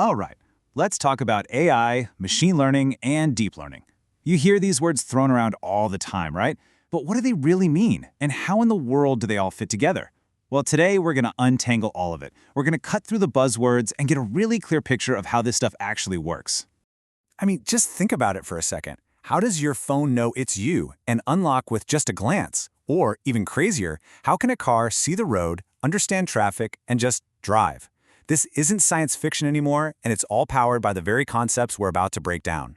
All right, let's talk about AI, machine learning, and deep learning. You hear these words thrown around all the time, right? But what do they really mean? And how in the world do they all fit together? Well, today we're going to untangle all of it. We're going to cut through the buzzwords and get a really clear picture of how this stuff actually works. I mean, just think about it for a second. How does your phone know it's you and unlock with just a glance? Or, even crazier, how can a car see the road, understand traffic, and just drive? This isn't science fiction anymore, and it's all powered by the very concepts we're about to break down.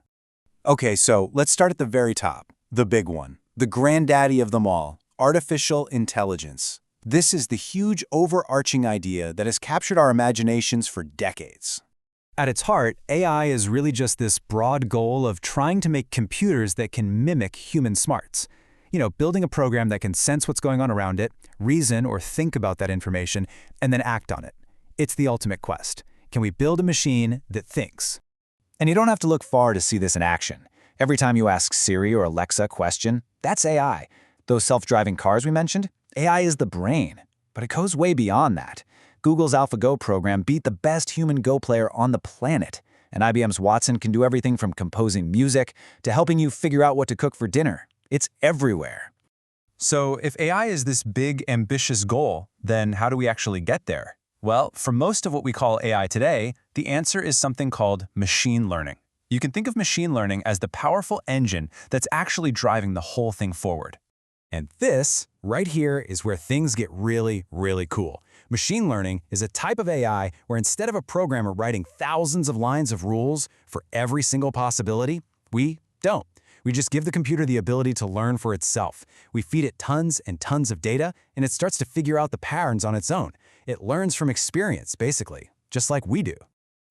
Okay, so let's start at the very top, the big one, the granddaddy of them all, artificial intelligence. This is the huge overarching idea that has captured our imaginations for decades. At its heart, AI is really just this broad goal of trying to make computers that can mimic human smarts. Building a program that can sense what's going on around it, reason or think about that information, and then act on it. It's the ultimate quest. Can we build a machine that thinks? And you don't have to look far to see this in action. Every time you ask Siri or Alexa a question, that's AI. Those self-driving cars we mentioned, AI is the brain. But it goes way beyond that. Google's AlphaGo program beat the best human Go player on the planet. And IBM's Watson can do everything from composing music to helping you figure out what to cook for dinner. It's everywhere. So if AI is this big, ambitious goal, then how do we actually get there? Well, for most of what we call AI today, the answer is something called machine learning. You can think of machine learning as the powerful engine that's actually driving the whole thing forward. And this, right here, is where things get really, really cool. Machine learning is a type of AI where instead of a programmer writing thousands of lines of rules for every single possibility, we don't. We just give the computer the ability to learn for itself. We feed it tons and tons of data, and it starts to figure out the patterns on its own. It learns from experience, basically, just like we do.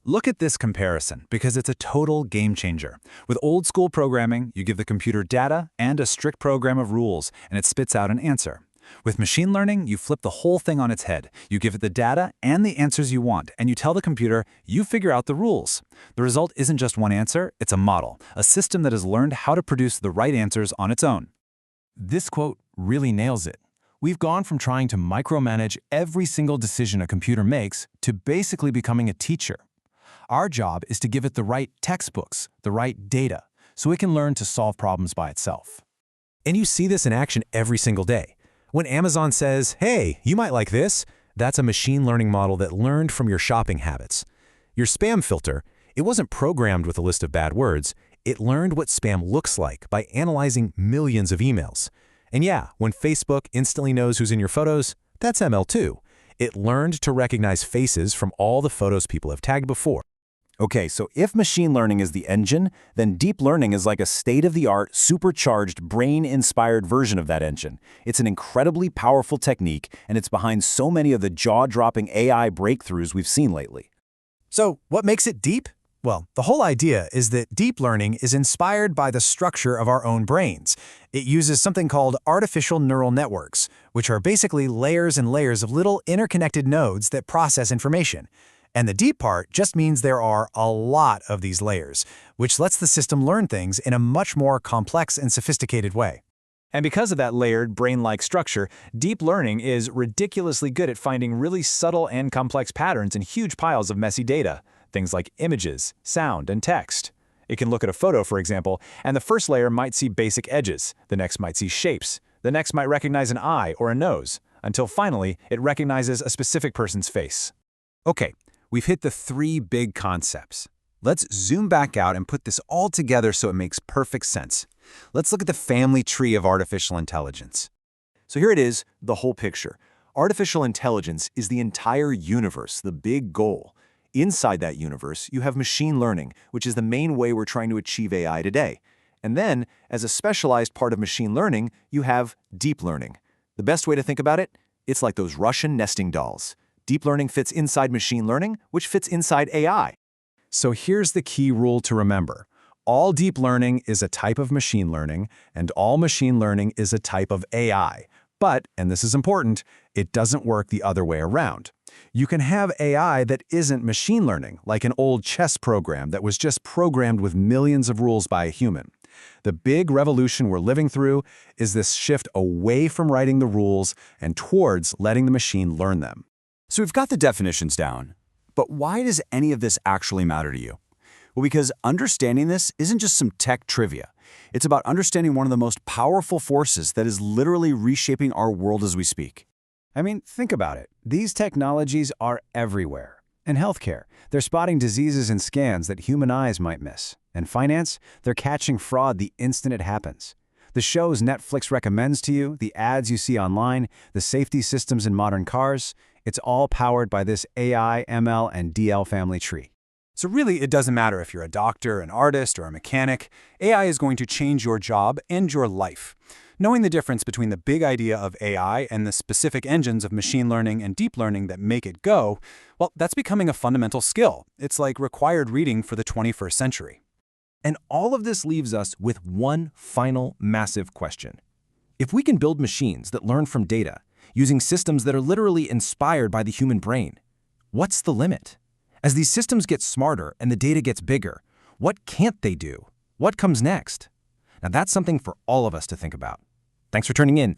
Look at this comparison, because it's a total game changer. With old-school programming, you give the computer data and a strict program of rules, and it spits out an answer. With machine learning, you flip the whole thing on its head. You give it the data and the answers you want, and you tell the computer, you figure out the rules. The result isn't just one answer, it's a model, a system that has learned how to produce the right answers on its own. This quote really nails it. We've gone from trying to micromanage every single decision a computer makes to basically becoming a teacher. Our job is to give it the right textbooks, the right data, so it can learn to solve problems by itself. And you see this in action every single day. When Amazon says, hey, you might like this, that's a machine learning model that learned from your shopping habits. Your spam filter, it wasn't programmed with a list of bad words. It learned what spam looks like by analyzing millions of emails. And yeah, when Facebook instantly knows who's in your photos, that's ML too. It learned to recognize faces from all the photos people have tagged before. Okay, so if machine learning is the engine, then deep learning is like a state-of-the-art, supercharged, brain-inspired version of that engine. It's an incredibly powerful technique, and it's behind so many of the jaw-dropping AI breakthroughs we've seen lately. So, what makes it deep? Well, the whole idea is that deep learning is inspired by the structure of our own brains. It uses something called artificial neural networks, which are basically layers and layers of little interconnected nodes that process information. And the deep part just means there are a lot of these layers, which lets the system learn things in a much more complex and sophisticated way. And because of that layered, brain-like structure, deep learning is ridiculously good at finding really subtle and complex patterns in huge piles of messy data, things like images, sound, and text. It can look at a photo, for example, and the first layer might see basic edges, the next might see shapes, the next might recognize an eye or a nose, until finally it recognizes a specific person's face. Okay. We've hit the three big concepts. Let's zoom back out and put this all together so it makes perfect sense. Let's look at the family tree of artificial intelligence. So here it is, the whole picture. Artificial intelligence is the entire universe, the big goal. Inside that universe, you have machine learning, which is the main way we're trying to achieve AI today. And then, as a specialized part of machine learning, you have deep learning. The best way to think about it? It's like those Russian nesting dolls. Deep learning fits inside machine learning, which fits inside AI. So here's the key rule to remember. All deep learning is a type of machine learning, and all machine learning is a type of AI. But, and this is important, it doesn't work the other way around. You can have AI that isn't machine learning, like an old chess program that was just programmed with millions of rules by a human. The big revolution we're living through is this shift away from writing the rules and towards letting the machine learn them. So we've got the definitions down, But why does any of this actually matter to you? Well, because understanding this isn't just some tech trivia. It's about understanding one of the most powerful forces that is literally reshaping our world as we speak. I mean, think about it. These technologies are everywhere. In healthcare, they're spotting diseases in scans that human eyes might miss. In finance, they're catching fraud the instant it happens. The shows Netflix recommends to you, the ads you see online, the safety systems in modern cars, it's all powered by this AI, ML, and DL family tree. So really, it doesn't matter if you're a doctor, an artist, or a mechanic. AI is going to change your job and your life. Knowing the difference between the big idea of AI and the specific engines of machine learning and deep learning that make it go, well, that's becoming a fundamental skill. It's like required reading for the 21st century. And all of this leaves us with one final massive question. If we can build machines that learn from data, using systems that are literally inspired by the human brain, what's the limit? As these systems get smarter and the data gets bigger, what can't they do? What comes next? Now that's something for all of us to think about. Thanks for tuning in.